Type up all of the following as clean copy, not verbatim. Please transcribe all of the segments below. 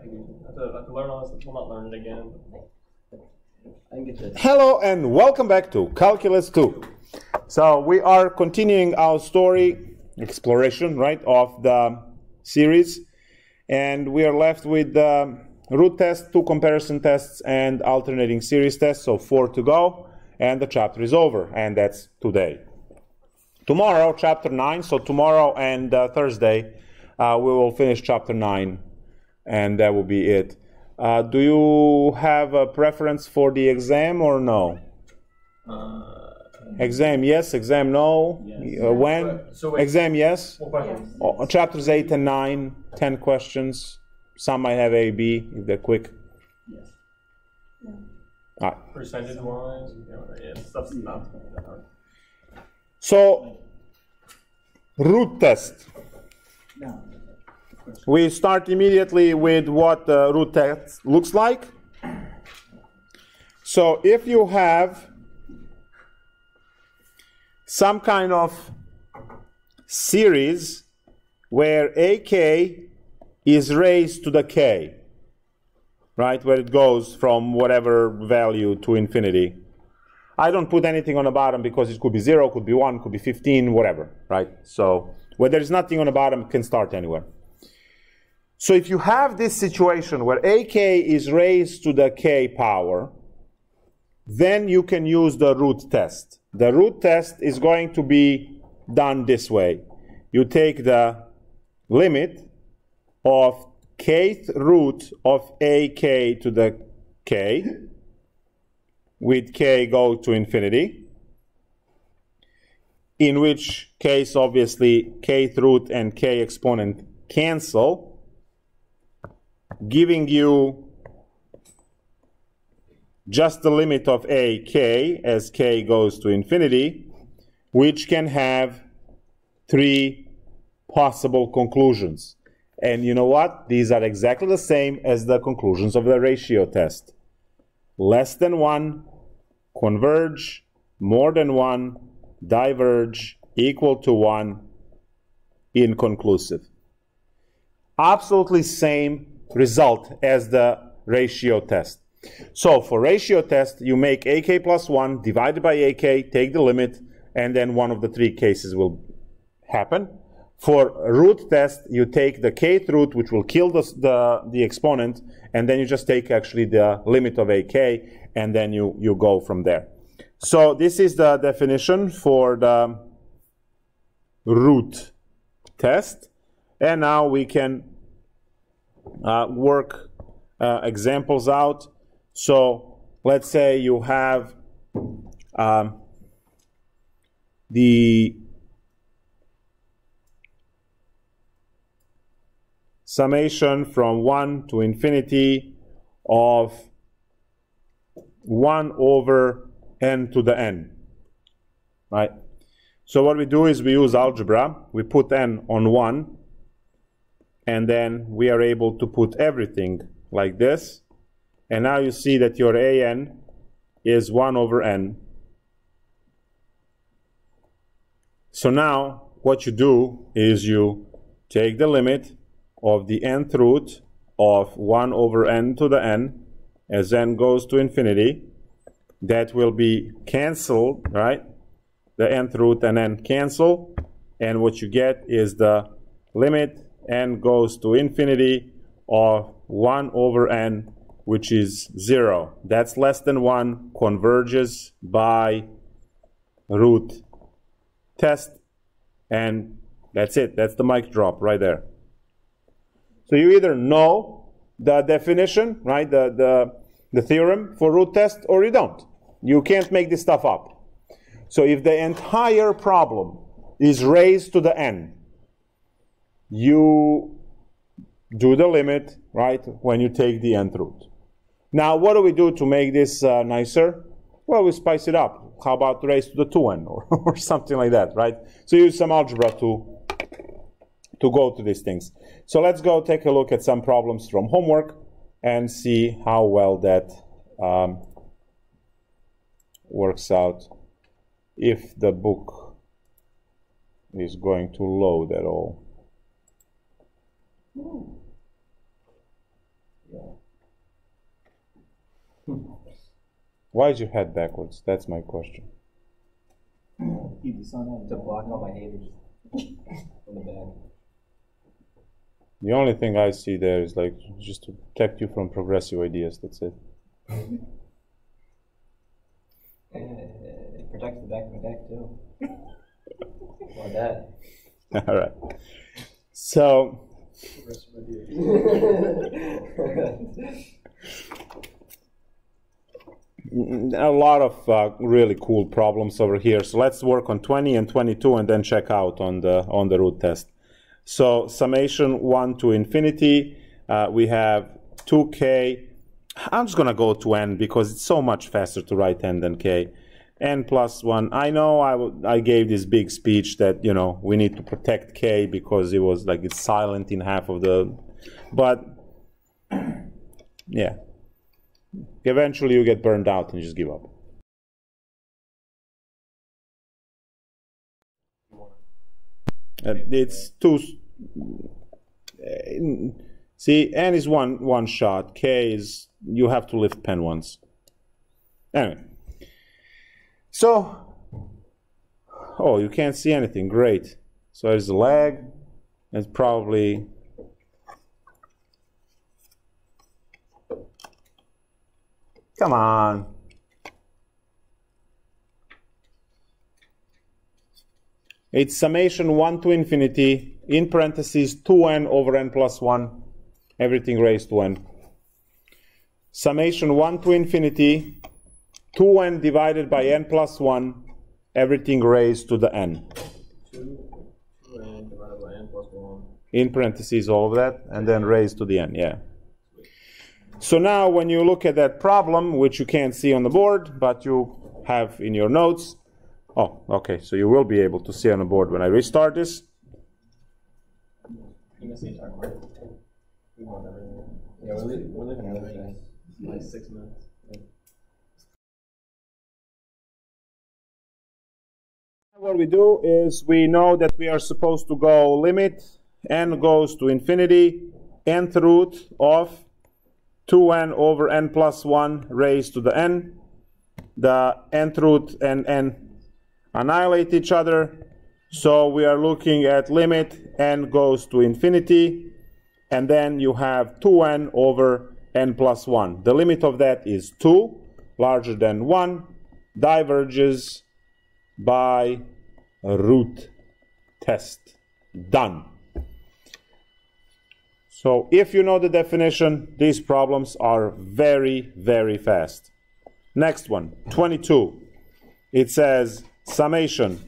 I have to learn all this. We'll not learn it again. Hello and welcome back to Calculus 2. So we are continuing our story, exploration, right, of the series. And we are left with the root test, 2 comparison tests, and alternating series tests. So 4 to go. And the chapter is over. And that's today. Tomorrow, chapter 9. So tomorrow and Thursday, we will finish chapter 9. And that will be it. Do you have a preference for the exam or no? Exam yes, exam no. Yes. When? Exam yes. Chapters 8 and 9, 10 questions. Some might have A, B if they're quick. Yes. Yeah. Percentage-wise, stuff's not that hard. So, root test. No. We start immediately with what the root test looks like. So if you have some kind of series where AK is raised to the K, right, where it goes from whatever value to infinity. I don't put anything on the bottom because it could be 0, could be 1, could be 15, whatever, right? So where there's nothing on the bottom, it can start anywhere. So if you have this situation where AK is raised to the K power, then you can use the root test. The root test is going to be done this way. You take the limit of kth root of AK to the K, with K go to infinity, in which case obviously kth root and K exponent cancel, giving you just the limit of AK as K goes to infinity, which can have 3 possible conclusions. And you know what? These are exactly the same as the conclusions of the ratio test. Less than 1, converge, more than 1, diverge, equal to 1, inconclusive. Absolutely same result as the ratio test. So for ratio test, you make AK plus 1 divided by AK, take the limit, and then one of the 3 cases will happen. For root test, you take the kth root, which will kill the exponent, and then you just take actually the limit of AK, and then you go from there. So this is the definition for the root test. And now we can work examples out. So let's say you have the summation from 1 to infinity of 1 over n to the n, right? So what we do is we use algebra. We put n on 1, and then we are able to put everything like this. And now you see that your an is 1 over n. So now what you do is you take the limit of the nth root of 1 over n to the n as n goes to infinity. That will be cancelled, right? The nth root and n cancel. And what you get is the limit n goes to infinity of 1 over n, which is 0. That's less than 1, converges by root test, and that's it. That's the mic drop right there. So you either know the definition, right, the theorem for root test, or you don't. You can't make this stuff up. So if the entire problem is raised to the n, you do the limit, right, when you take the nth root. Now, what do we do to make this nicer? Well, we spice it up. How about raised to the 2n or something like that, right? So use some algebra to go to these things. So let's go take a look at some problems from homework and see how well that works out, if the book is going to load at all. Why is your head backwards? That's my question. Keep the sun out. To block all my haters from the back. The only thing I see there is like just to protect you from progressive ideas. That's it. It protects the back of my deck too. Like that. All right. So. A lot of really cool problems over here. So let's work on 20 and 22 and then check out on the root test. So summation 1 to infinity, we have 2k. I'm just going to go to n because it's so much faster to write n than k. N plus 1. I know I gave this big speech that, you know, we need to protect k because it was like it's silent in half of the... But, yeah. Eventually you get burned out and you just give up. It's too... See, n is one shot. K is... You have to lift pen once. Anyway. So... Oh, you can't see anything. Great. So there's the lag. It's probably... Come on. It's summation 1 to infinity, in parentheses 2n over n plus 1, everything raised to n. Summation 1 to infinity, 2n divided by n plus 1, everything raised to the n. 2n divided by n plus 1. In parentheses all of that, and then raised to the n, yeah. So now when you look at that problem, which you can't see on the board, but you have in your notes, oh, okay, so you will be able to see on the board when I restart this. You can see the entire board. We want everything. Yeah, we're looking at everything. Like 6 minutes. Yeah. What we do is we know that we are supposed to go limit n goes to infinity, nth root of 2n over n plus 1 raised to the n. The nth root and n annihilate each other. So we are looking at limit n goes to infinity. And then you have 2n over n plus 1. The limit of that is 2, larger than 1, diverges by a root test. Done. So if you know the definition, these problems are very, very fast. Next one, 22. It says summation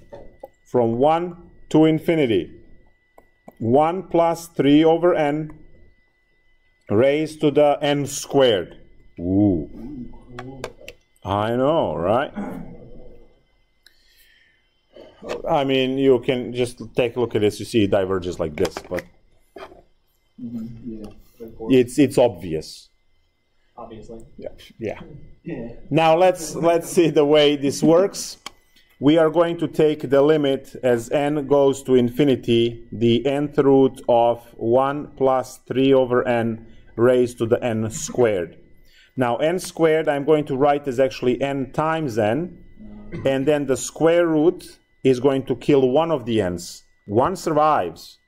from 1 to infinity. 1 plus 3 over n raised to the n squared. Ooh. I know, right? I mean, you can just take a look at this. You see it diverges like this, but it's obvious. Obviously. Yeah. Now let's see the way this works. We are going to take the limit as n goes to infinity, the nth root of 1 plus 3 over n raised to the n squared. Now n squared I'm going to write as actually n times n, and then the square root is going to kill one of the n's. One survives.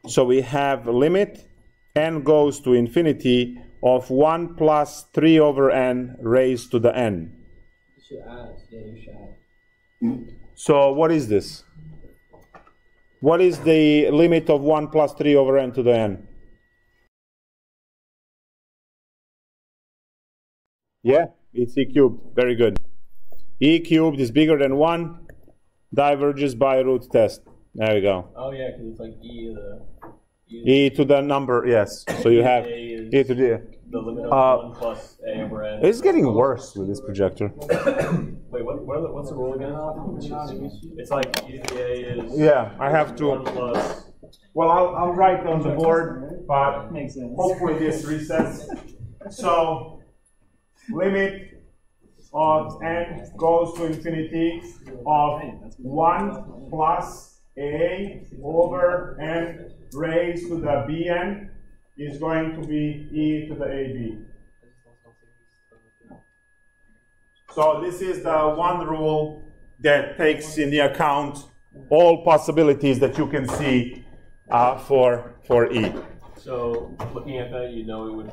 So we have limit n goes to infinity of 1 plus 3 over n raised to the n. You should add. Yeah, you should add. So what is this? What is the limit of 1 plus 3 over n to the n? Yeah, it's e cubed. Very good. E cubed is bigger than 1, diverges by a root test. There you go. Oh yeah, because it's like E to the number, yes. So you have E e to the limit of 1 plus a over n. It's getting worse with this projector. Wait, what's the rule again? It's like e to the a is Yeah, I have to. 1 plus. Well, I'll write on the board, but Makes sense. hopefully this resets. So limit of n goes to infinity of 1 plus a over n raised to the bn is going to be e to the ab. So this is the one rule that takes into account all possibilities that you can see for e. So looking at that, you know it would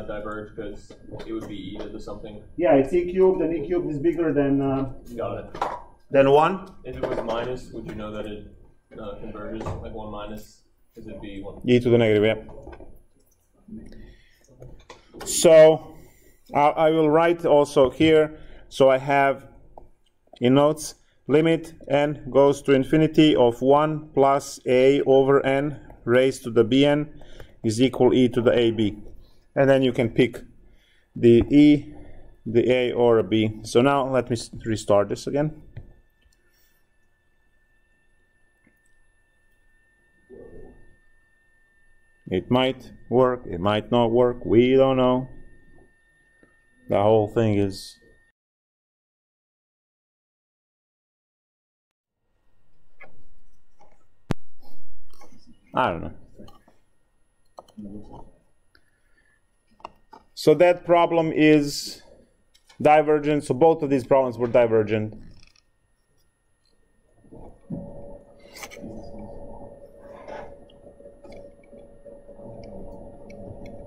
diverge because it would be e to the something. Yeah, it's e cubed, and e cubed is bigger than Got it. than 1. If it was minus, would you know that it converges like 1 minus? Because it'd be 1. E to the negative, yeah. So I will write also here. So I have in notes limit n goes to infinity of 1 plus a over n raised to the bn is equal e to the ab. And then you can pick the e, the a, or a b. So now let me restart this again. It might work, it might not work, we don't know. The whole thing is... I don't know. So that problem is divergent, so both of these problems were divergent.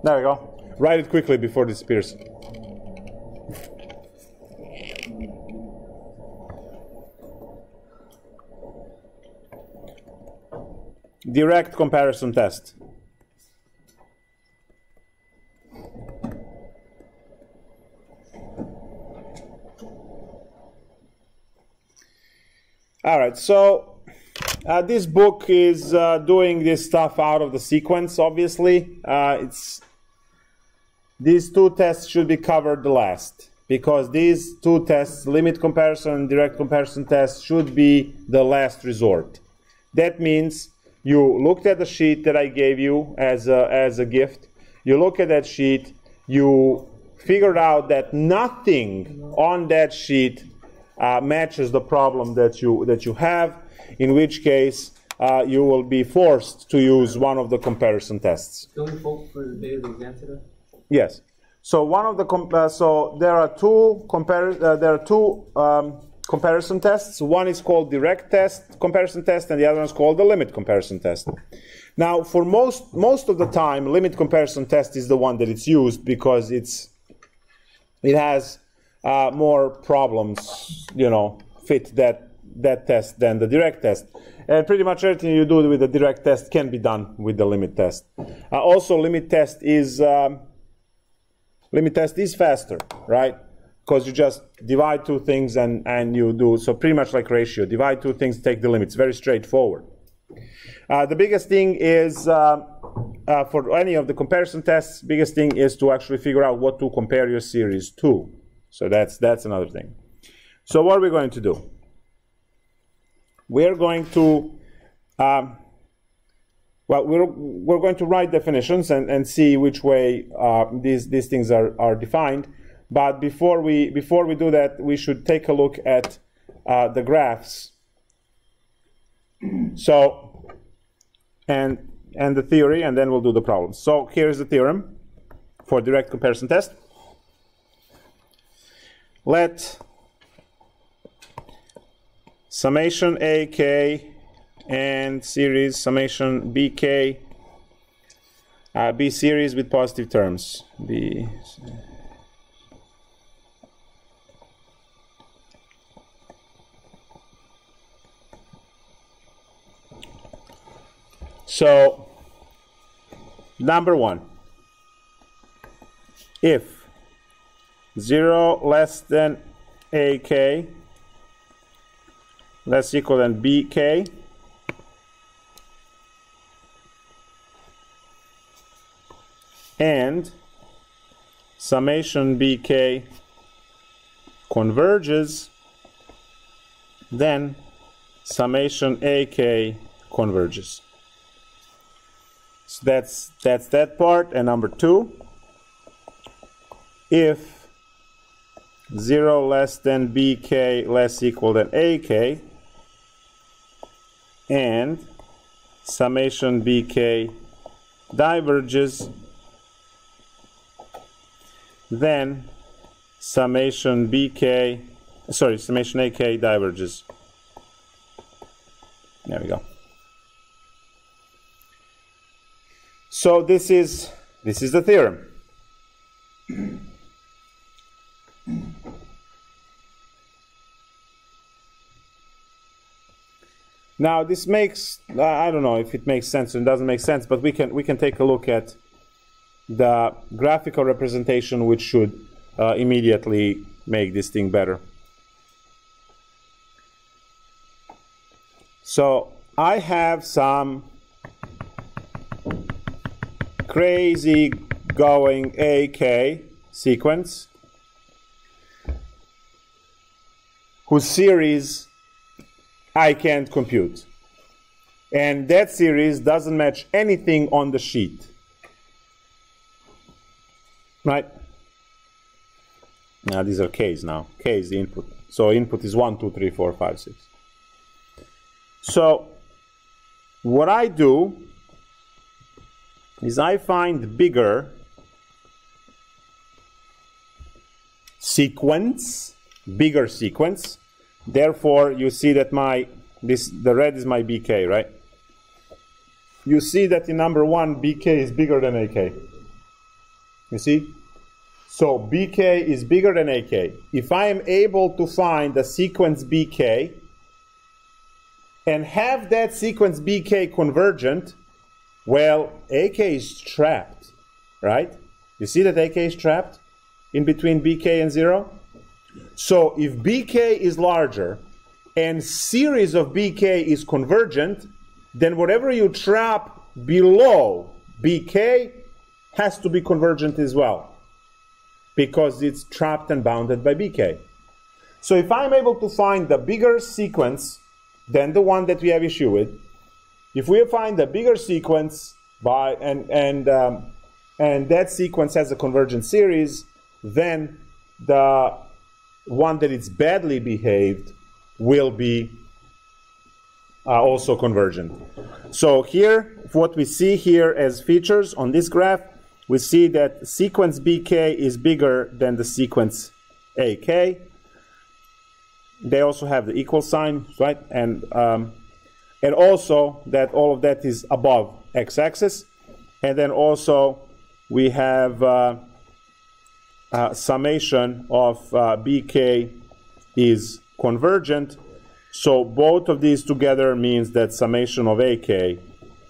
There we go. Write it quickly before it disappears. Direct comparison test. All right, so this book is doing this stuff out of the sequence, obviously. These two tests should be covered last, because these two tests, limit comparison and direct comparison test, should be the last resort. That means you looked at the sheet that I gave you as a gift. You look at that sheet, you figured out that nothing on that sheet matches the problem that you have, in which case you will be forced to use one of the comparison tests. Don't we vote for the date of the exam today? Yes. So one of the there are two comparison tests. One is called direct comparison test, and the other one is called the limit comparison test. Now, for most of the time, limit comparison test is the one that it's used because it has more problems, fit that test than the direct test. And pretty much everything you do with the direct test can be done with the limit test. Also, limit test is faster, right? Because you just divide two things and you do, so pretty much like ratio. Divide two things, take the limits. Very straightforward. The biggest thing is, for any of the comparison tests, biggest thing is to actually figure out what to compare your series to. So that's another thing. So what are we going to do? We're going to, we're going to write definitions and see which way these things are defined. But before we do that, we should take a look at the graphs. So, and the theory, and then we'll do the problems. So here's the theorem for direct comparison test. Let summation AK and series summation BK be series with positive terms. So, number one, if 0 less than AK less equal than BK, and summation BK converges, then summation AK converges. So that's that part. And number two, if 0 less than BK less equal than AK, and summation BK diverges, then summation bk, summation ak diverges. There we go. So this is the theorem. Now this makes, I don't know if it makes sense or it doesn't make sense, but we can take a look at the graphical representation, which should immediately make this thing better. So I have some crazy going AK sequence whose series I can't compute. And that series doesn't match anything on the sheet. Right? Now these are K's now. K is the input. So input is 1, 2, 3, 4, 5, 6. So what I do is I find bigger sequence. Therefore, you see that the red is my BK, right? You see that in number 1, BK is bigger than AK. You see? So BK is bigger than AK. If I am able to find a sequence BK and have that sequence BK convergent, well, AK is trapped, right? You see that AK is trapped in between BK and 0? So if BK is larger and series of BK is convergent, then whatever you trap below BK has to be convergent as well, because it's trapped and bounded by BK. So if I'm able to find the bigger sequence than the one that we have issue with, if we find a bigger sequence and that sequence has a convergent series, then the one that is badly behaved will be also convergent. So here, what we see here as features on this graph, we see that sequence BK is bigger than the sequence AK. They also have the equal sign, right? And also that all of that is above x-axis. And then also we have summation of BK is convergent. So both of these together means that summation of AK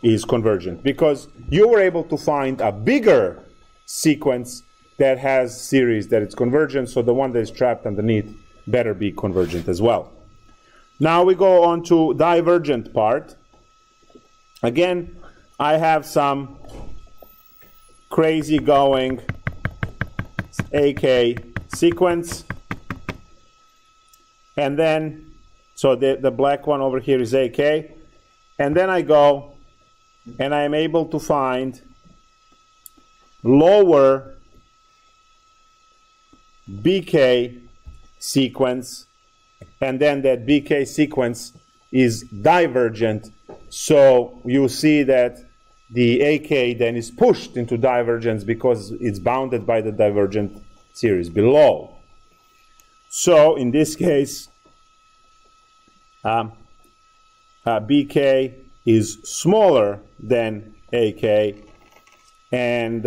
is convergent, because you were able to find a bigger sequence that has series that it's convergent, so the one that is trapped underneath better be convergent as well. Now we go on to divergent part. Again, I have some crazy going AK sequence, and then so the black one over here is AK, and then I go and I am able to find lower BK sequence, and then that BK sequence is divergent, so you see that the AK then is pushed into divergence because it's bounded by the divergent series below. So in this case, BK is smaller than AK, and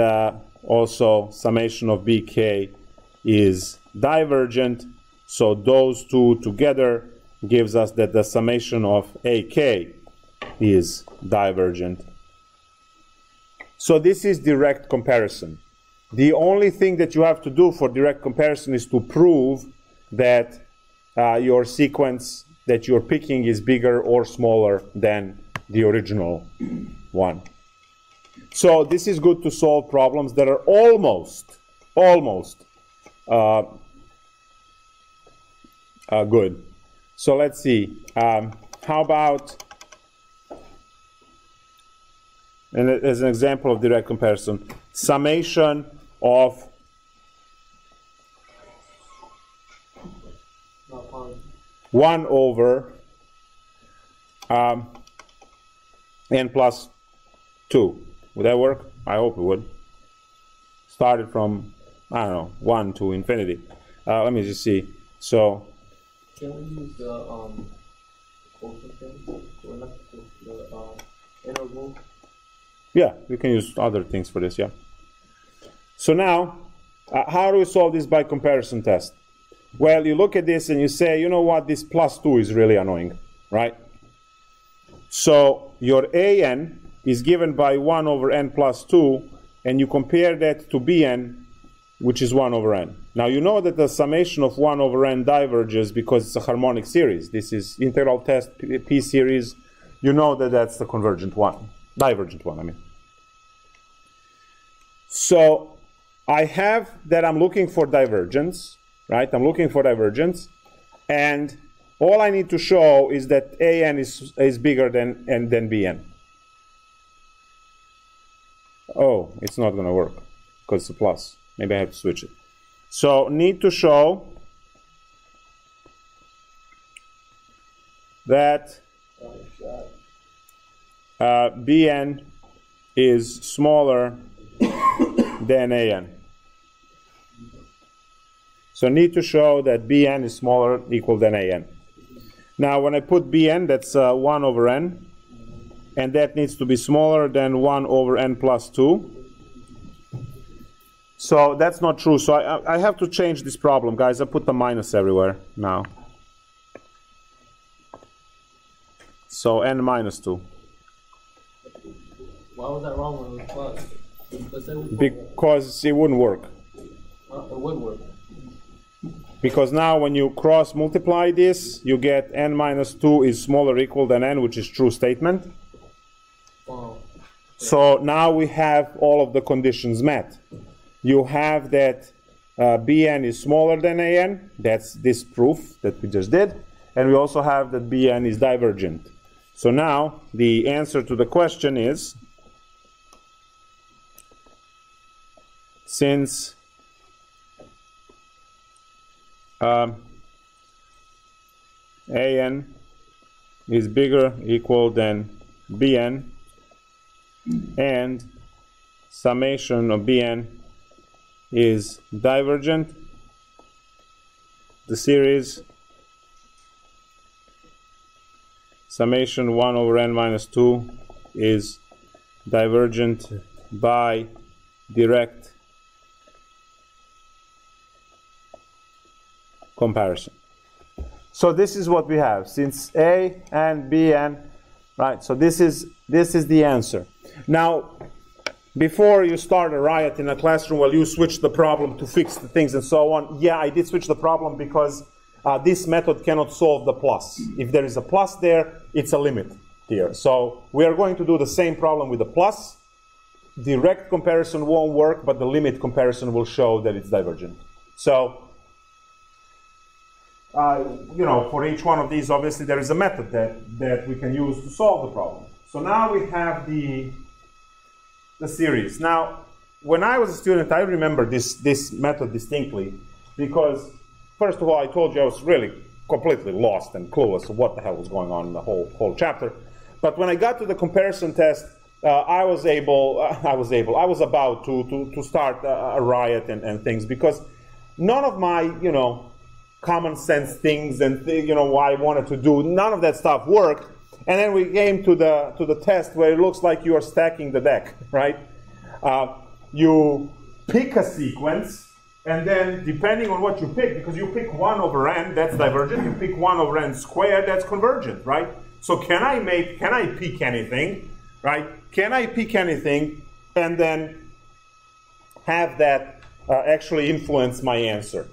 also summation of BK is divergent. So those two together gives us that the summation of AK is divergent. So this is direct comparison. The only thing that you have to do for direct comparison is to prove that your sequence that you're picking is bigger or smaller than the original one. So this is good to solve problems that are almost good. So let's see. How about, and as an example of direct comparison, summation of one over n plus 2. Would that work? I hope it would. Started from I don't know, 1 to infinity. Let me just see. So, can we use the quotient thing? Or not the integral? yeah, we can use other things for this, yeah. So now, how do we solve this by comparison test? Well, you look at this and you say, you know what, this plus 2 is really annoying, right? So your an is given by 1 over n plus 2, and you compare that to bn, which is 1 over n. Now you know that the summation of 1 over n diverges because it's a harmonic series. This is integral test p series. You know that that's the convergent one, divergent one, I mean. So I have that I'm looking for divergence, right? I'm looking for divergence, and all I need to show is that an is bigger than bn. Oh, it's not going to work because it's a plus. Maybe I have to switch it. So need to show that bn is smaller than an. So need to show that bn is smaller equal than an. Now when I put bn, that's 1 over n, and that needs to be smaller than 1 over n plus 2. So that's not true. So I have to change this problem, guys. I put the minus everywhere now. So n minus 2. Why was that wrong when it was plus? Let's say Because it wouldn't work. it would work. Because now when you cross multiply this, you get n minus 2 is smaller or equal than n, which is true statement. Oh. So now we have all of the conditions met. You have that bn is smaller than an. That's this proof that we just did. And we also have that bn is divergent. So now the answer to the question is, since an is bigger equal than bn, and summation of bn is divergent, the series summation 1 over n minus 2 is divergent by direct comparison. So this is what we have, since a and bn, right? So this is the answer. Now, before you start a riot in a classroom, well, you switch the problem to fix the things and so on. Yeah, I did switch the problem because this method cannot solve the plus. If there is a plus there, it's a limit here. So we are going to do the same problem with the plus. Direct comparison won't work, but the limit comparison will show that it's divergent. So, you know, for each one of these, obviously, there is a method that we can use to solve the problem. So now we have the series. Now, when I was a student, I remember this method distinctly because, first of all, I told you I was really completely lost and clueless of what the hell was going on in the whole chapter. But when I got to the comparison test, I was about to start a riot and things, because none of my, you know, common sense things and you know, what I wanted to do, none of that stuff worked. And then we came to the test where it looks like you are stacking the deck, right? You pick a sequence, and then depending on what you pick, because you pick 1 over n, that's divergent. You pick 1 over n squared, that's convergent, right? So can I pick anything, right? Can I pick anything and then have that actually influence my answer?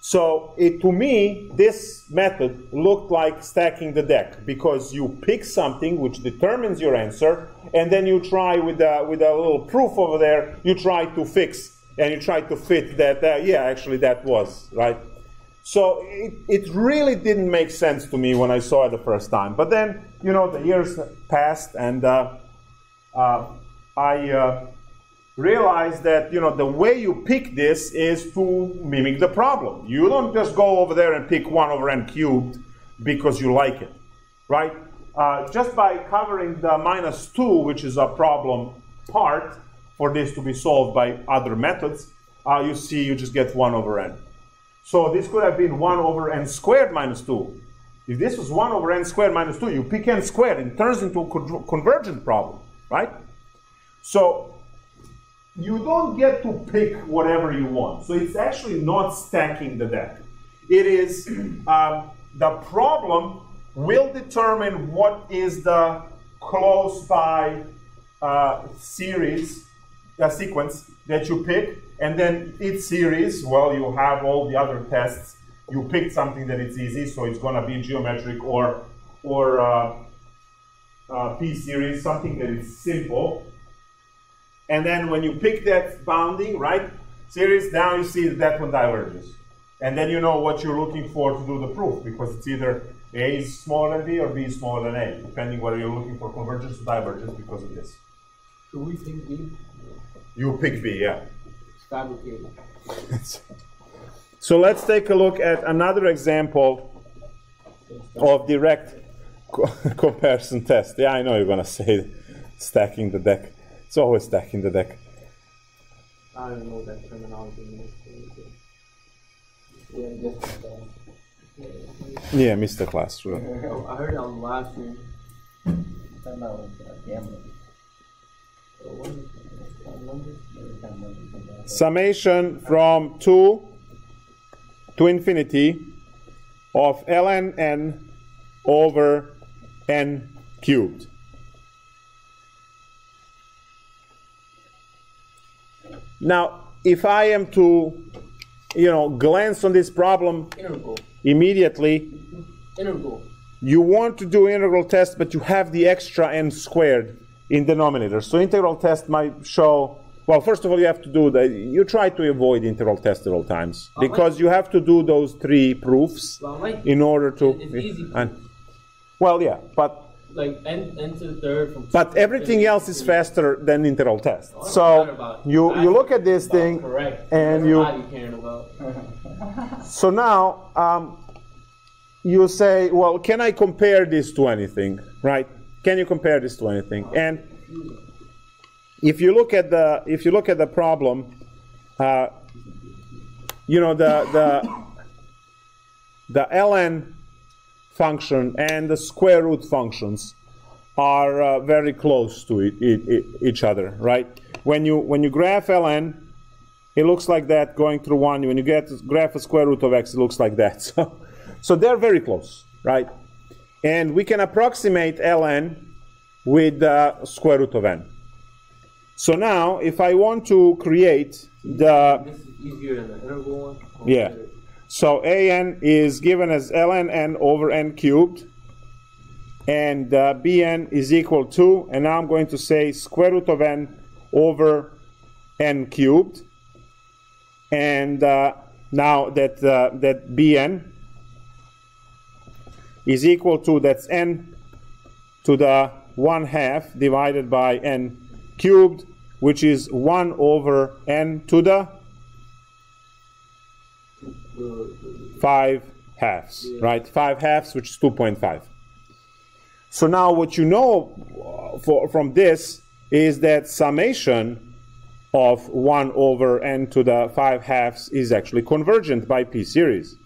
So to me, this method looked like stacking the deck, because you pick something which determines your answer, and then you try with a little proof over there, you try to fix and you try to fit that, yeah, actually that was, right? So it really didn't make sense to me when I saw it the first time. But then, you know, the years passed, and I realize that, you know, the way you pick this is to mimic the problem. You don't just go over there and pick 1 over n cubed because you like it, right? Just by covering the minus 2, which is a problem part for this to be solved by other methods, you see you just get 1 over n. So this could have been 1 over n squared minus 2. If this was 1 over n squared minus 2, you pick n squared, and it turns into a convergent problem, right? So you don't get to pick whatever you want. So it's actually not stacking the deck. It is the problem will determine what is the close by sequence that you pick, and then its series, well, you have all the other tests. You picked something that is easy, so it's going to be geometric or P series, something that is simple. And then when you pick that bounding, right, series, now you see that one diverges. And then you know what you're looking for to do the proof, because it's either A is smaller than B or B is smaller than A, depending whether you're looking for convergence or divergence because of this. So we pick B? You pick B, yeah. It's fabricated. So let's take a look at another example of direct comparison test. Yeah, I know you're going to say stacking the deck. It's always stacking the deck. I don't know that terminology means. Yeah, missed the class. Really. I heard it on the last stream. Talking about gambling. Summation from 2 to infinity of ln n over n cubed. Now, if I am to, glance on this problem Integral. immediately, Integral. you want to do integral test, but you have the extra n squared in denominator. So integral test might show, well, first of all, you have to do you try to avoid integral test at all times, because you have to do those 3 proofs in order to. It's easy. Well, yeah, but. Like n to the third. From But everything else is faster than integral test. So you look at this thing, correct. and so now you say, well, can I compare this to anything, right? Can you compare this to anything? And if you look at the problem, the ln function and the square root functions are very close to each other, right? When you graph ln, it looks like that going through 1. When you graph a square root of x, it looks like that. So they're very close, right? And we can approximate ln with the square root of n. So now, if I want to create the... This is easier than the integral one? Yeah. So an is given as ln n over n cubed, and bn is equal to, and now I'm going to say square root of n over n cubed, and now that bn is equal to, that's n to the 1/2 divided by n cubed, which is 1 over n to the 5 halves, right? 5 halves, which is 2.5. So now what you know from this is that summation of 1 over n to the 5 halves is actually convergent by P series.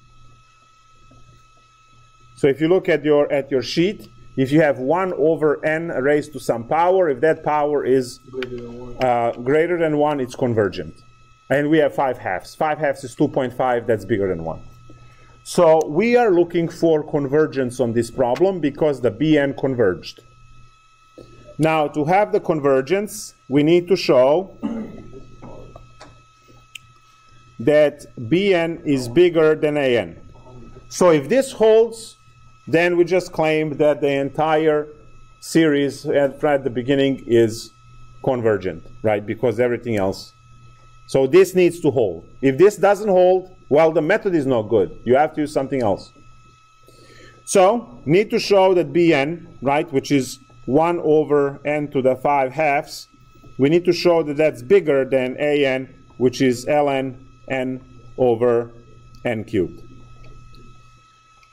So if you look at your sheet, if you have 1 over n raised to some power, if that power is greater than 1, it's convergent. And we have 5 halves. 5 halves is 2.5, that's bigger than 1. So we are looking for convergence on this problem because the bn converged. Now, to have the convergence, we need to show that bn is bigger than an. So if this holds, then we just claim that the entire series at the beginning is convergent, right? Because everything else. So this needs to hold. If this doesn't hold, well, the method is not good. You have to use something else. So, need to show that bn, right, which is 1 over n to the 5 halves, we need to show that that's bigger than an, which is ln n over n cubed.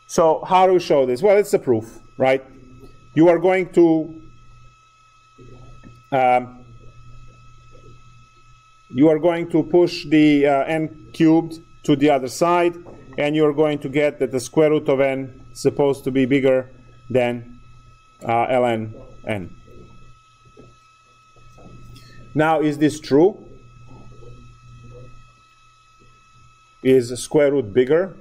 So, how do we show this? Well, it's a proof, right? You are going to you are going to push the n cubed to the other side, and you're going to get that the square root of n is supposed to be bigger than ln n. Now, is this true? Is the square root bigger?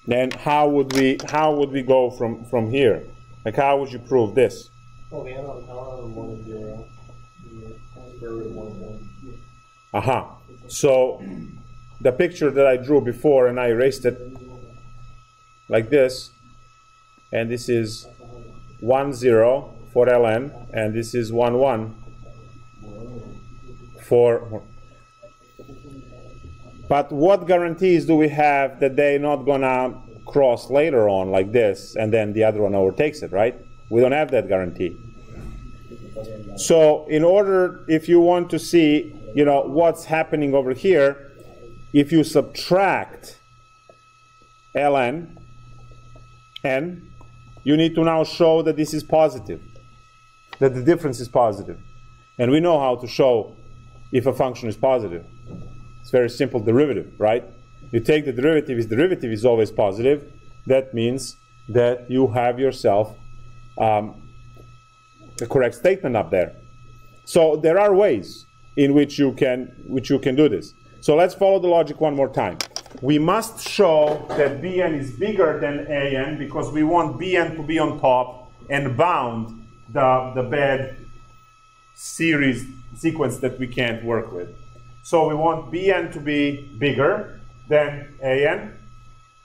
Then how would we go from here? Like, how would you prove this? Well, the ln 1 is 0. Square root of 1 is 1. Aha. So the picture that I drew before, and I erased it like this, and this is 1, 0 for ln, and this is 1, 1 for. But what guarantees do we have that they're not gonna cross later on like this, and then the other one overtakes it, right? We don't have that guarantee. So in order, if you want to see, what's happening over here, if you subtract ln n, you need to now show that this is positive, that the difference is positive. And we know how to show if a function is positive. It's very simple derivative, right? You take the derivative, its derivative is always positive. That means that you have yourself the correct statement up there. So there are ways in which you can do this. So let's follow the logic one more time. We must show that Bn is bigger than An because we want Bn to be on top and bound the bad sequence that we can't work with. So we want Bn to be bigger than An,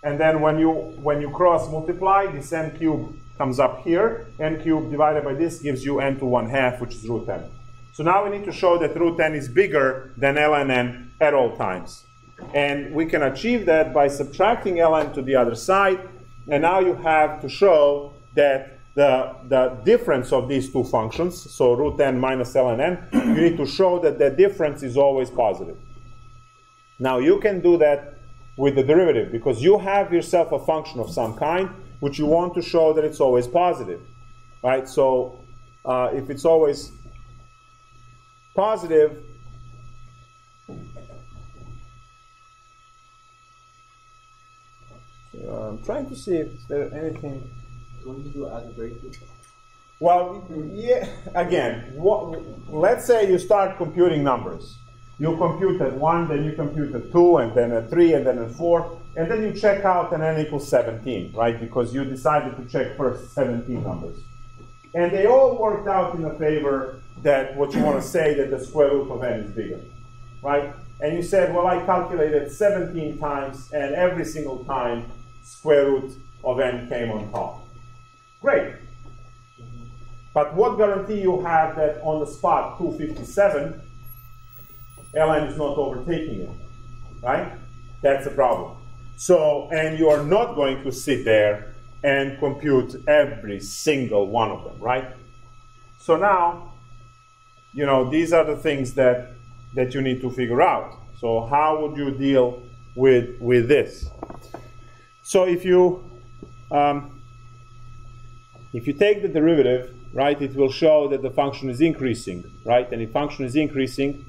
and then when you cross multiply, this n cubed comes up here. N cubed divided by this gives you n to 1/2, which is root n. So now we need to show that root n is bigger than ln n at all times. And we can achieve that by subtracting ln to the other side. And now you have to show that the difference of these two functions, so root n minus ln n, you need to show that the difference is always positive. Now you can do that with the derivative, because you have yourself a function of some kind which you want to show that it's always positive, right? So if it's always positive, I'm trying to see if there's anything. What do you do as a bracket? Well, yeah, again, let's say you start computing numbers. You compute at 1, then you compute at 2, and then at 3, and then at 4, and then you check out an n equals 17, right? Because you decided to check first 17 numbers. And they all worked out in a favor that what you want to say that the square root of n is bigger, right? And you said, well, I calculated 17 times, and every single time square root of n came on top. Great. But what guarantee you have that on the spot 257, ln is not overtaking it, right? That's a problem. So, and you are not going to sit there and compute every single one of them, right? So now, these are the things that you need to figure out. So how would you deal with this? So if you take the derivative, right, it will show that the function is increasing, right? And if function is increasing,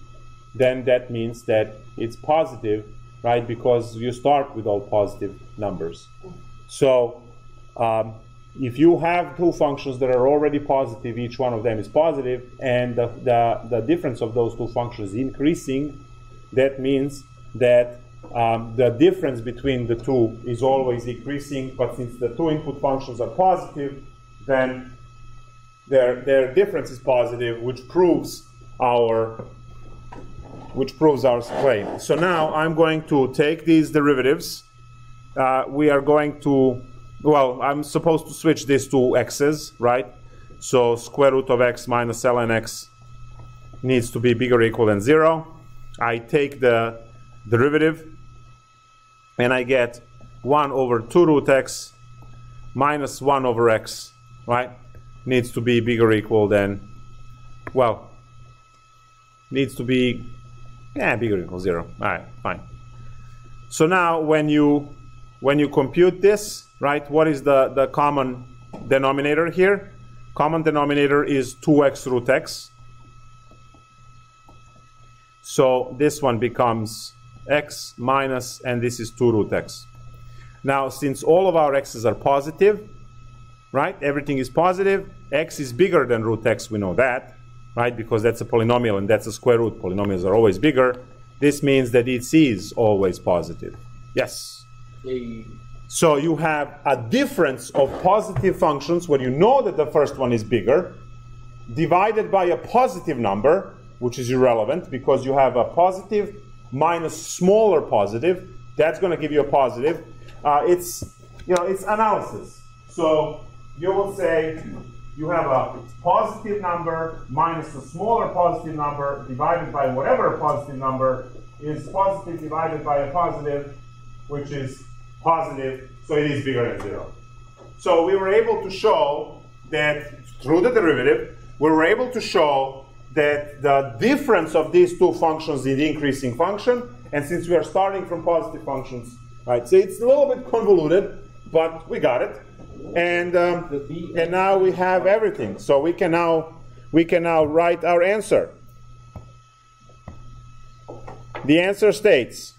then that means that it's positive, right? Because you start with all positive numbers. So if you have two functions that are already positive, each one of them is positive, and the difference of those two functions is increasing, that means that the difference between the two is always decreasing. But since the two input functions are positive, then their difference is positive, which proves our claim. So now I'm going to take these derivatives. We are going to, well, I'm supposed to switch this to x's, right? So square root of x minus ln x needs to be bigger or equal than 0. I take the derivative, and I get 1 over 2 root x minus 1 over x, right? Needs to be bigger or equal than, well, needs to be, bigger or equal 0. All right, fine. So now when you compute this, right, what is the common denominator here. Common denominator is 2x root x. So this one becomes x minus, and this is 2 root x. Now, since all of our x's are positive, right, everything is positive, x is bigger than root x, we know that, right, because that's a polynomial and that's a square root. Polynomials are always bigger. This means that it is always positive. Yes? Hey. So you have a difference of positive functions when you know that the first one is bigger, divided by a positive number, which is irrelevant because you have a positive minus smaller positive. That's going to give you a positive. It's analysis. So you will say you have a positive number minus a smaller positive number divided by whatever positive number is positive divided by a positive, which is positive, so it is bigger than 0. So we were able to show that through the derivative, we were able to show that the difference of these two functions is the increasing function, and since we are starting from positive functions, right, so it's a little bit convoluted, but we got it. And now we have everything. So we can now write our answer. The answer states,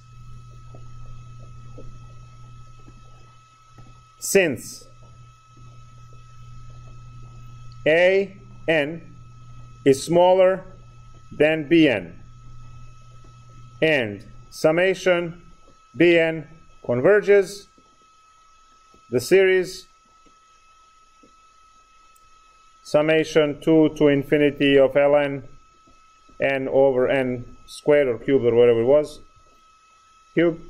since an is smaller than bn and summation bn converges, the series summation 2 to infinity of ln n over n squared or cubed or whatever it was, cube,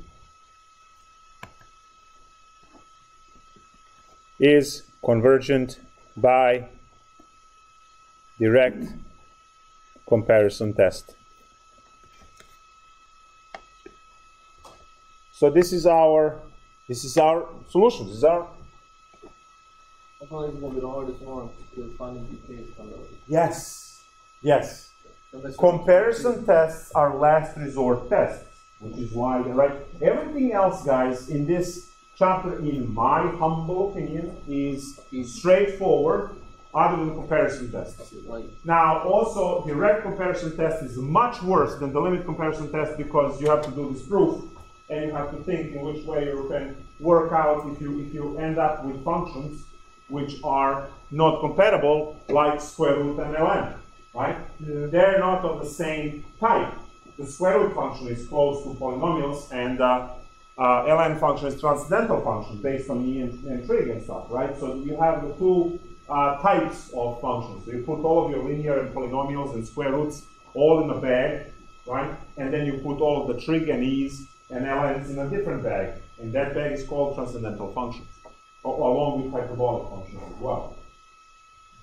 is convergent by direct comparison test. So this is our solution. This is our. I feel like it's gonna be the hardest one to find the case. Yes. Yes. Comparison tests are last resort tests, which is why, right? Everything else, guys, in this chapter, in my humble opinion, is straightforward, other than comparison tests. Now, also, direct comparison test is much worse than the limit comparison test because you have to do this proof, and you have to think in which way you can work out if you end up with functions which are not compatible, like square root and ln, right? Yeah. They're not of the same type. The square root function is close to polynomials, and ln function is transcendental function based on e and trig and stuff, right? So you have the two types of functions. So you put all of your linear and polynomials and square roots all in a bag, right? And then you put all of the trig and e's and ln's in a different bag, and that bag is called transcendental functions, along with hyperbolic functions as well.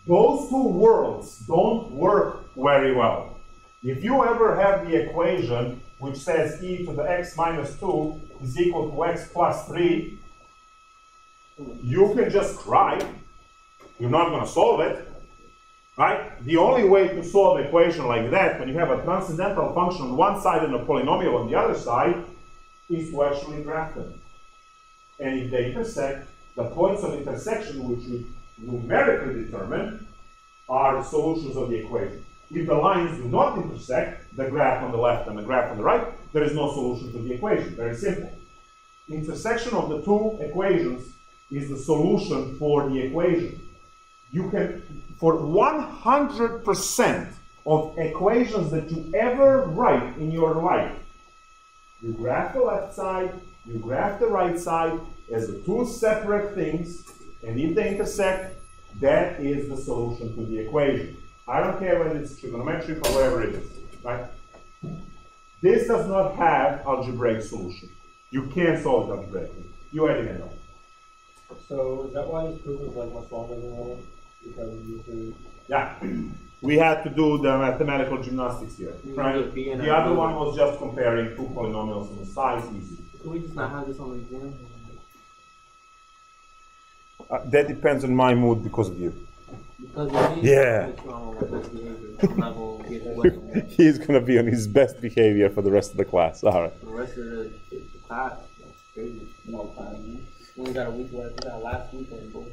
Those two worlds don't work very well. If you ever have the equation which says e to the x minus 2 is equal to x plus 3, you can just cry. You're not going to solve it, right? The only way to solve an equation like that, when you have a transcendental function on one side and a polynomial on the other side, is to actually graph them. And if they intersect, the points of intersection which we numerically determine are the solutions of the equation. If the lines do not intersect, the graph on the left and the graph on the right, there is no solution to the equation. Very simple. Intersection of the two equations is the solution for the equation. You can, for 100% of equations that you ever write in your life, you graph the left side, you graph the right side as the two separate things, and if they intersect, that is the solution to the equation. I don't care whether it's trigonometric or whatever it is, right? This does not have algebraic solution. You can't solve it algebraically. You already know. So is that why this proof is like much longer than the other one? Because usually. Yeah. We had to do the mathematical gymnastics here, right? The other one was just comparing two polynomials in the size, easy. Can we just not have this on the exam? That depends on my mood because of you. Because of me? Yeah. He's going to be on his best behavior for the rest of the class. All right. For the rest of the class, that's crazy. No time. We only got a week left. We got last weekend, boy.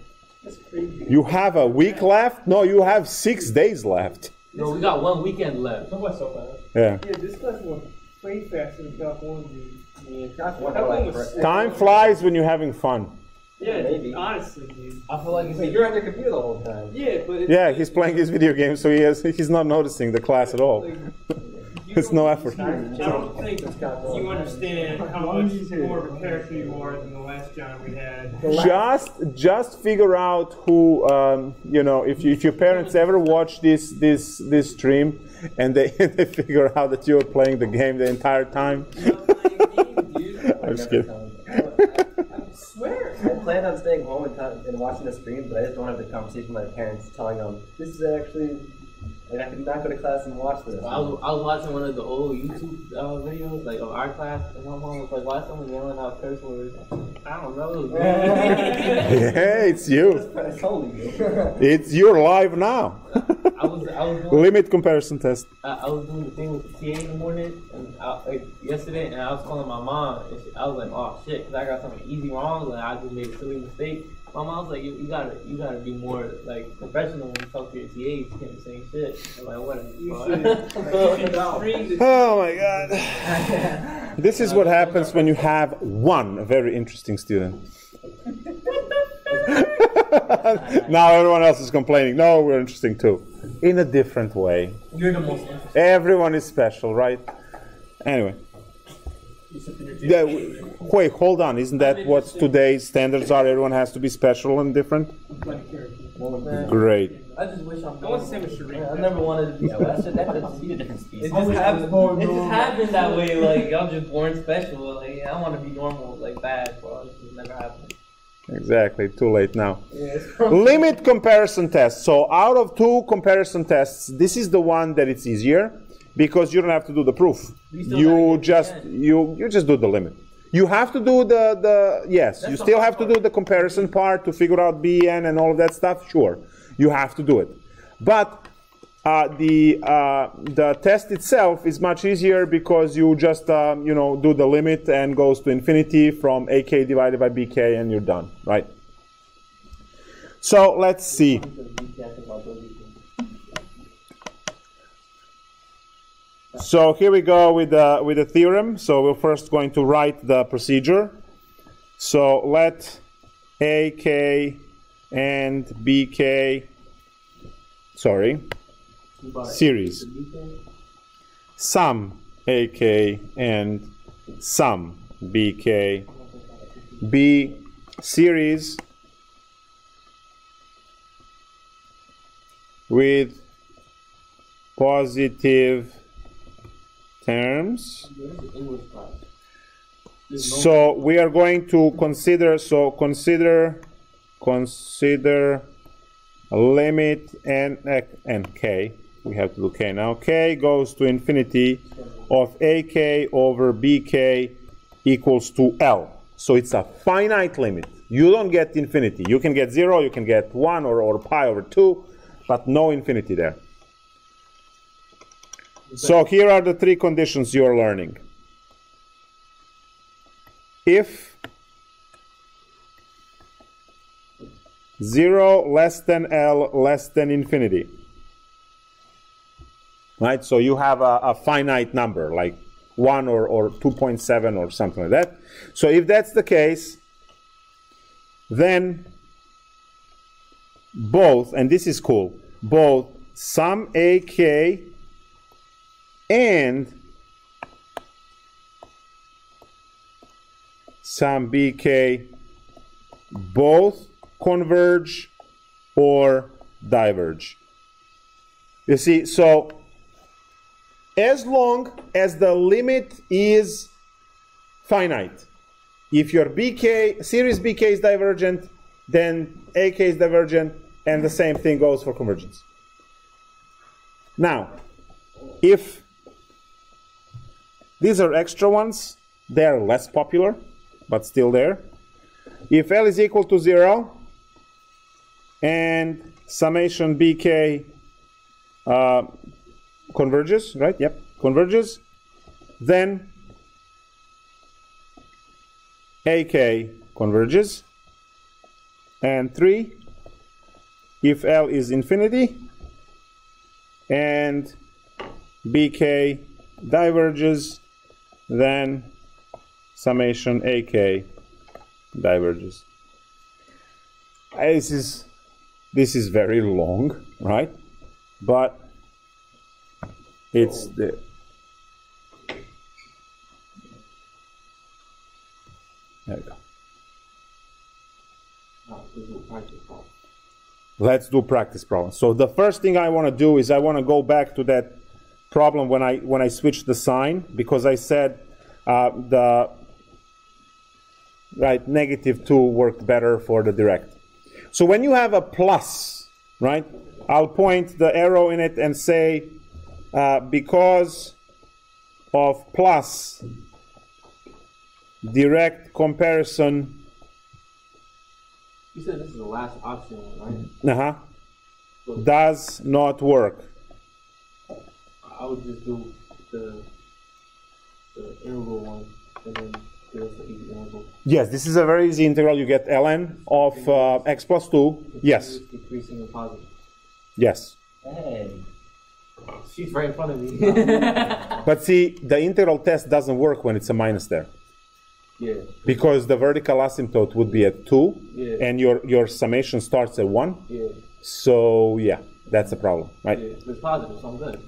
That's crazy. You have a week left? No, you have 6 days left. No, we got 1 weekend left. So what's so fast? Yeah. Yeah, this class went way faster than California. Yeah, California was sick. Time flies when you're having fun. Yeah, Maybe. honestly, dude. I feel like Wait, you're on your computer the whole time. Yeah, but it's, Yeah, he's playing his video game, so he's not noticing the class at all. It's no effort. I don't think you understand how much more of a character you are than the last John we had. Just figure out who you know. If your parents ever watch this stream and they figure out that you're playing the game the entire time. I'm just kidding. I swear. I planned on staying home and watching the stream, but I just don't have the conversation with my parents telling them this is actually. Like, I could not go to class and watch this. I was watching one of the old YouTube videos, like of our class, and my mom was like, "Why is someone yelling out curse words?" I don't know. Yeah, it's you. It's totally you. It's your live now. I was doing, Limit comparison test. I was doing the thing with the TA in the morning, and yesterday, and I was calling my mom, and I was like, "Oh shit," because I got something easy wrong, and I just made a silly mistake. My mom was like, you gotta be more like professional when you talk to your TAs. You can't be saying shit. I'm like, whatever. Oh my god. This is what happens when you have one very interesting student. Now everyone else is complaining. No, we're interesting too. In a different way. You're the most interesting. Everyone is special, right? Anyway. Yeah, wait, hold on. Isn't that what today's standards are? Everyone has to be special and different? Great. I just wish I'm. I want the same as Sharif. I never wanted to be special. That's be a different species. It just happened. happened that way. Like I'm just born special. Like I want to be normal, like bad, but it just never happened. Exactly. Too late now. Yeah, Limit comparison test. So out of 2 comparison tests, this is the one that it's easier because you don't have to do the proof. You just do the limit. You have to do the yes. You still have to do the comparison part to figure out BN and all of that stuff. Sure, you have to do it. But the test itself is much easier because you just do the limit and goes to infinity from AK divided by BK and you're done, right? So let's see. So here we go with the theorem. So we're first going to write the procedure. So let AK and BK, series, sum AK and sum BK be series with positive terms. So we are going to consider limit and k. We have to do k now. K goes to infinity of AK over BK equals to L. So it's a finite limit. You don't get infinity. You can get 0, you can get 1 or pi over 2, but no infinity there. So here are the 3 conditions you're learning. If 0 less than L less than infinity, right? So you have a finite number, like 1 or 2.7 or something like that. So if that's the case, then both, and this is cool, both sum AK and sum BK both converge or diverge. You see, so as long as the limit is finite, if your BK, series BK is divergent, then AK is divergent, and the same thing goes for convergence. Now, if these are extra ones, they are less popular, but still there. If L is equal to 0 and summation BK converges, right? Yep, converges, then AK converges, and 3, if L is infinity and BK diverges, then summation AK diverges. This is very long, right? But it's the there we go. Let's do practice problems. So the first thing I want to do is I want to go back to that problem when I switched the sign, because I said the -2 worked better for the direct. So when you have a plus, right, I'll point the arrow in it and say because of plus, direct comparison. You said this is the last option, right? Does not work. I would just do the integral one and then the easy integral. Yes, this is a very easy integral. You get ln of x plus 2. Yes. Decreasing and positive. Yes. Hey. She's right in front of me. But see, the integral test doesn't work when it's a minus there. Yeah. Because the vertical asymptote would be at 2, yeah, and your summation starts at 1. Yeah. So, yeah, that's the problem, right? Yeah, it's positive, so I'm good.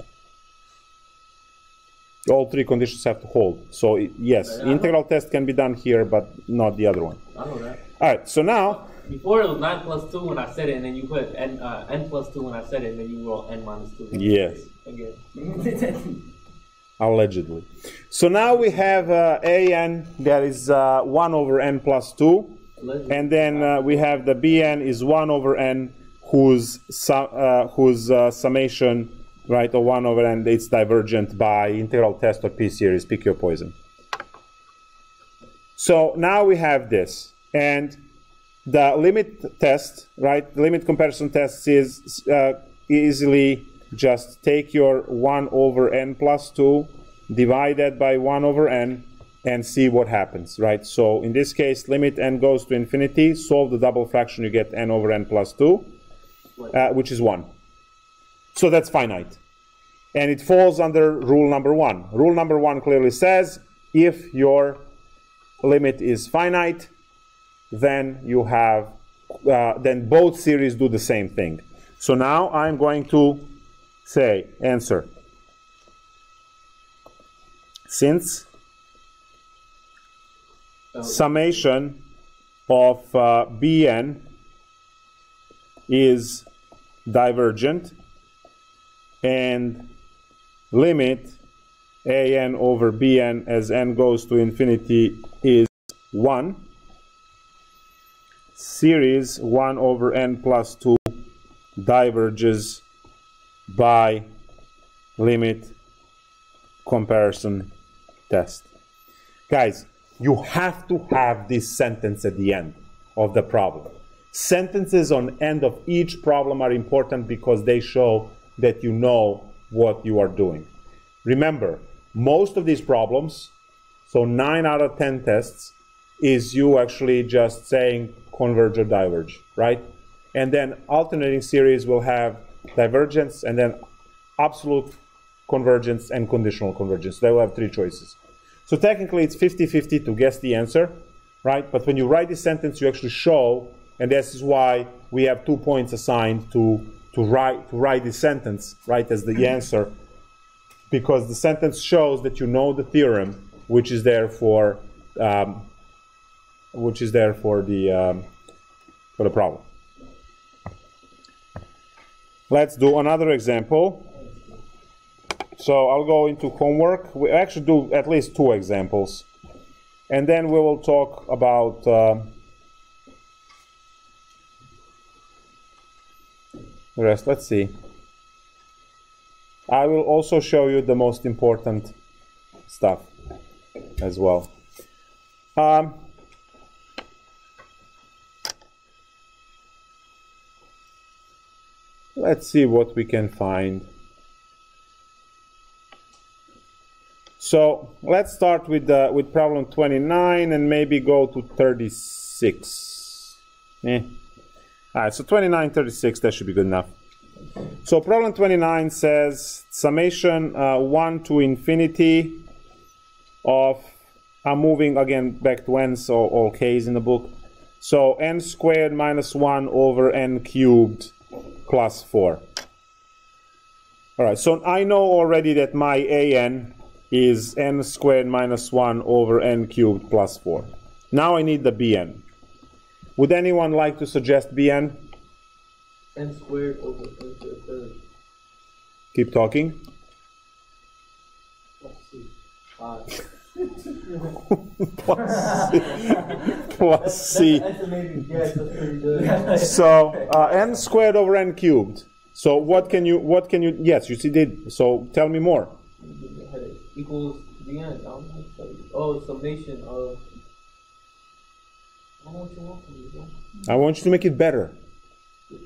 All three conditions have to hold. So, yes, integral test can be done here, but not the other one. I know that. All right, so now... Before it was 9 plus 2 when I said it, and then you put n plus 2 when I said it, and then you roll n minus 2. Yes. Again. Allegedly. So now we have an that is 1 over n plus 2. Allegedly. And then we have the bn is 1 over n whose summation, right, or 1 over n, it's divergent by integral test or p-series, pick your poison. So now we have this. And the limit test, right, the limit comparison test is easily just take your 1 over n plus 2, divide that by 1 over n, and see what happens, right? So in this case, limit n goes to infinity, solve the double fraction, you get n over n plus 2, which is 1. So that's finite. And it falls under rule number 1. Rule number 1 clearly says, if your limit is finite, then you have, then both series do the same thing. So now I'm going to say, answer. Since summation of bn is divergent and limit an over bn as n goes to infinity is 1, series 1 over n plus 2 diverges by limit comparison test. Guys, you have to have this sentence at the end of the problem. Sentences on end of each problem are important because they show that you know what you are doing. Remember, most of these problems, so 9 out of 10 tests, is you actually just saying converge or diverge, right? And then alternating series will have divergence and then absolute convergence and conditional convergence. They will have 3 choices. So technically it's 50-50 to guess the answer, right? But when you write this sentence, you actually show, and this is why we have 2 points assigned to write this sentence, right, as the answer, because the sentence shows that you know the theorem, which is there for the problem. Let's do another example. So I'll go into homework. We actually do at least 2 examples. And then we will talk about the rest. Let's see. I will also show you the most important stuff as well. Let's see what we can find. So let's start with problem 29 and maybe go to 36. All right, so 29, 36, that should be good enough. So problem 29 says summation 1 to infinity of, I'm moving again back to n, so all k's in the book. So n squared minus 1 over n cubed plus 4. All right, so I know already that my an is n squared minus 1 over n cubed plus 4. Now I need the bn. Would anyone like to suggest bn? N squared over n to the third. Keep talking. Let's see. 5. Plus c. That's amazing. Yes, that's pretty good. So n squared over n cubed. So what can you, yes, you see did. So tell me more. Equals bn. Oh, summation of. I don't know what you want from me, bro. I want you to make it better.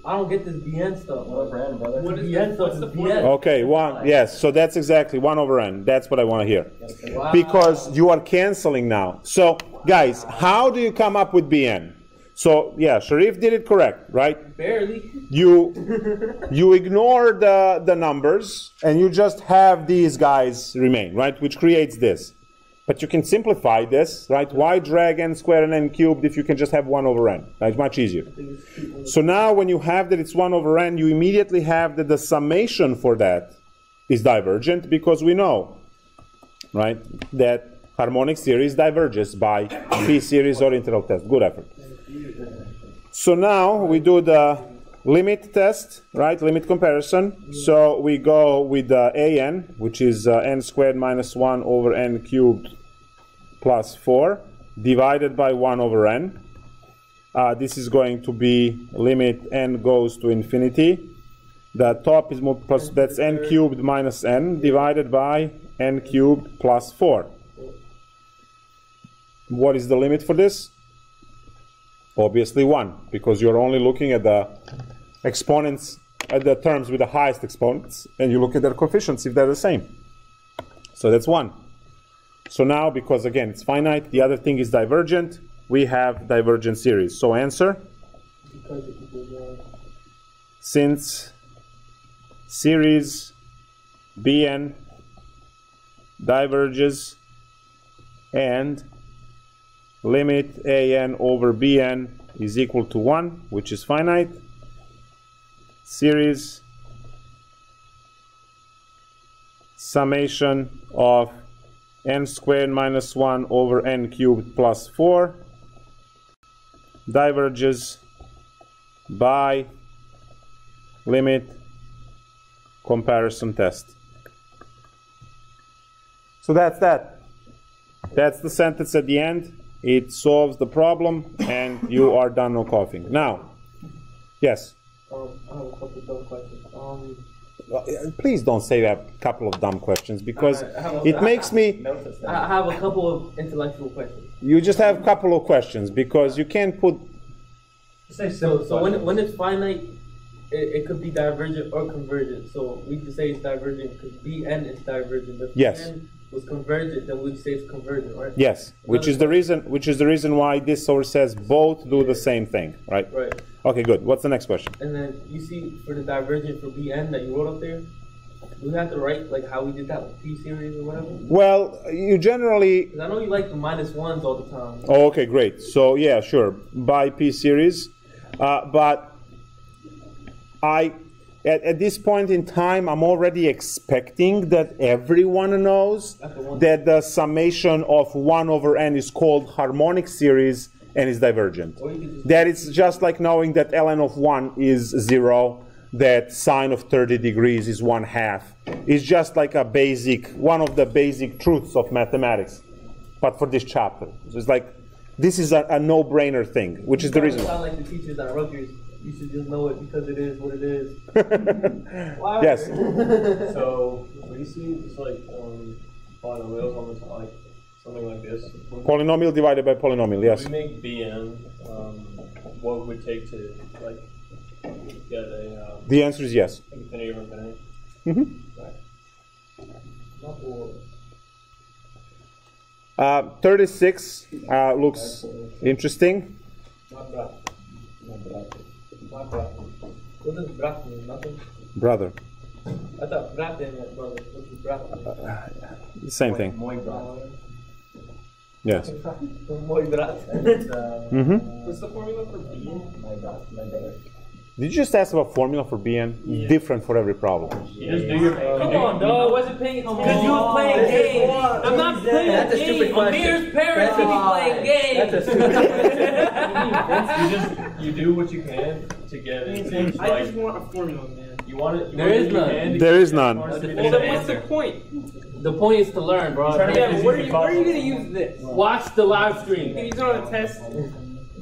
I don't get this bn stuff. What brand, brother? What is bn stuff? Is bn. Okay, one, yes, so that's exactly 1 over n. That's what I want to hear. Wow. Because you are canceling now. So, guys, how do you come up with bn? So, yeah, Sharif did it correct, right? Barely. You ignore the numbers, and you just have these guys remain, right? Which creates this. But you can simplify this, right? Why drag n squared and n cubed if you can just have 1 over n? Right? Much easier. So now when you have that it's 1 over n, you immediately have that the summation for that is divergent, because we know, right, that harmonic series diverges by p-series or integral test. Good effort. So now we do the limit test, right? Limit comparison. So we go with an, which is n squared minus 1 over n cubed plus 4, divided by 1 over n. This is going to be limit n goes to infinity. The top is plus, that's n cubed minus n, divided by n cubed plus 4. What is the limit for this? Obviously 1, because you're only looking at the exponents, at the terms with the highest exponents, and you look at their coefficients if they're the same. So that's 1. So now, because again it's finite, the other thing is divergent, we have divergent series. So answer? Because it equals 1. Since series Bn diverges and limit an over Bn is equal to 1, which is finite, series summation of n squared minus 1 over n cubed plus 4 diverges by limit comparison test. So that's that. That's the sentence at the end. It solves the problem, and you are done, no coughing. Now, yes? I have a couple of dumb questions. Please don't say a couple of dumb questions, because it makes me... I have a couple of intellectual questions. You just have a couple of questions, because you can't put... So when it's finite, it could be divergent or convergent. So we can say it's divergent because Bn is divergent. If Yes. Bn was convergent, then we'd say it's convergent, right? Yes, which is the reason why this source says both do the same thing, right? Right. Okay, good. What's the next question? And then you see for the divergent for Bn that you wrote up there, do we have to write like how we did that with P series or whatever? Well, you generally... Because I know you like the -1s all the time. Oh, okay, great. So, yeah, sure. By P-series. But at this point in time, I'm already expecting that everyone knows that the summation of 1 over n is called harmonic series and is divergent. That it's just like knowing that ln of 1 is 0, that sine of 30 degrees is 1/2. It's just like one of the basic truths of mathematics, but for this chapter. So it's like, this is a no-brainer thing, which is the reason. You sound like the teachers at Rutgers. You should just know it because it is what it is. Wow. Yes. So we see just like polynomials all the time, like something like this. Polynomial divided by polynomial, yes. If we make Bn, what would it take to like get a The answer is yes. infinity over infinity? Mm-hmm. Right. 36 looks interesting. What does brat mean? Nothing? Brother. I thought brat meant brother. What does brat mean? Same thing. Moi brat. Yes. Moi brat. What's the formula for being? My brat, my brother. Did you just ask about formula for BN? Yeah. Different for every problem. You just do your. Come on, dog. Wasn't paying because you was playing games. I'm not playing That's a stupid games. question. Amir's parents should be playing games. That's a stupid question. You do what you can to get it. I just want a formula, man. You want it. There is none. There is none. Well, then what's the point? The point is to learn, bro. Trying to Yeah, make but it where are you going to use this? Watch the live You stream. can use it on a test.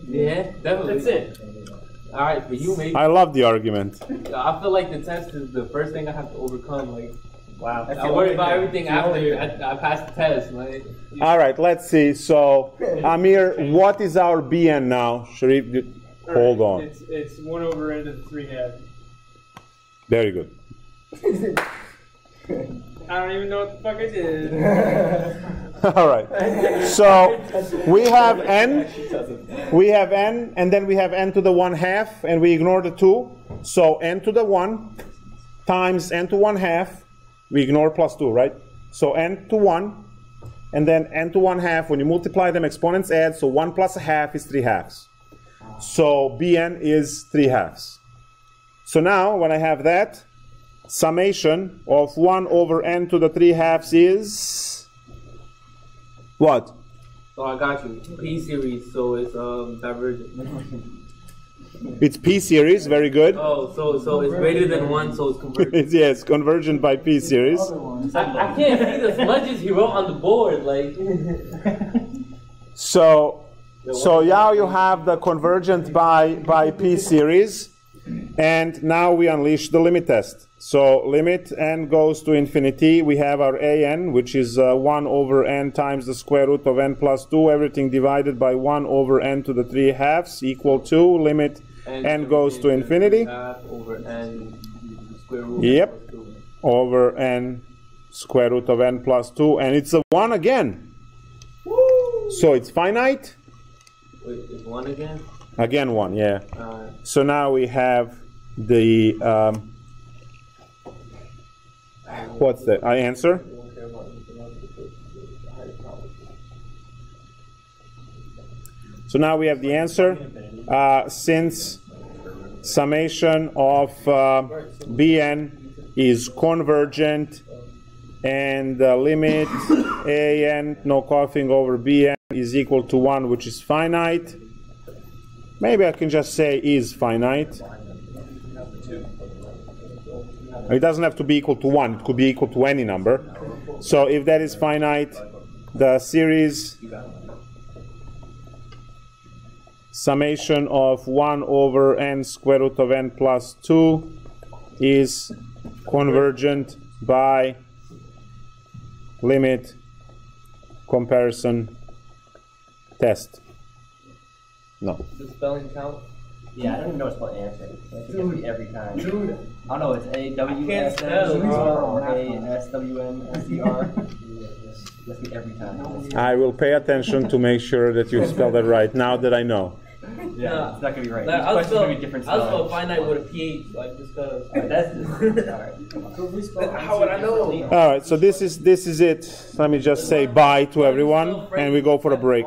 Yeah, definitely. That's it. All right, for you, maybe. I love the argument. I feel like the test is the first thing I have to overcome. Like, Wow. I worry about everything after I pass the test. Like, All right, let's see. So, Amir, what is our BN now? Sharif, hold on. It's 1 over n to the 3 halves. Very good. I don't even know what the fuck I did. All right. So we have n, and then we have n to the 1/2, and we ignore the 2. So n to the 1 times n to 1/2, we ignore plus 2, right? So n to 1, and then n to 1/2. When you multiply them, exponents add. So 1 plus 1/2 is 3/2. So Bn is 3/2. So now, when I have that, summation of 1 over n to the 3/2 is what? oh, I got you. P series, so it's divergent. It's P series, very good. Oh, so it's greater than 1, so it's convergent. It's, yes, convergent by P series. I can't see the smudges he wrote on the board. Like, So now you have the convergent by P series, and now we unleash the limit test. So limit n goes to infinity. We have our an, which is 1 over n times the square root of n plus 2, everything divided by 1 over n to the 3/2 equal to limit n goes to infinity. Half over n square root. Yep. Plus 2. Over n square root of n plus 2, and it's a 1 again. So it's finite. Wait, is 1 again? Again 1, yeah. Alright. So now we have the what's the answer? So now we have the answer. Since summation of Bn is convergent and the limit an, no coughing, over Bn is equal to 1, which is finite. Maybe I can just say is finite. It doesn't have to be equal to 1. It could be equal to any number. So if that is finite, the series summation of 1 over n square root of n plus 2 is convergent by limit comparison test. No. Does spelling count? Yeah, I don't even know what's called answer. It gets me every time. Dude. I don't know, it's can't spell, A-W-S-N-C-R bro. or A-S-W-N-S-E-R. Gets me every time. I will pay attention to make sure that you spell that right now that I know. Yeah, it's not gonna be right. Like, Each I'll question's gonna be spell, different I'll spell spelling. finite with a PH, like, just cause. Alright, that's alright. How would I know? All right, so this is it. Let me just say bye to everyone, and we go for a break.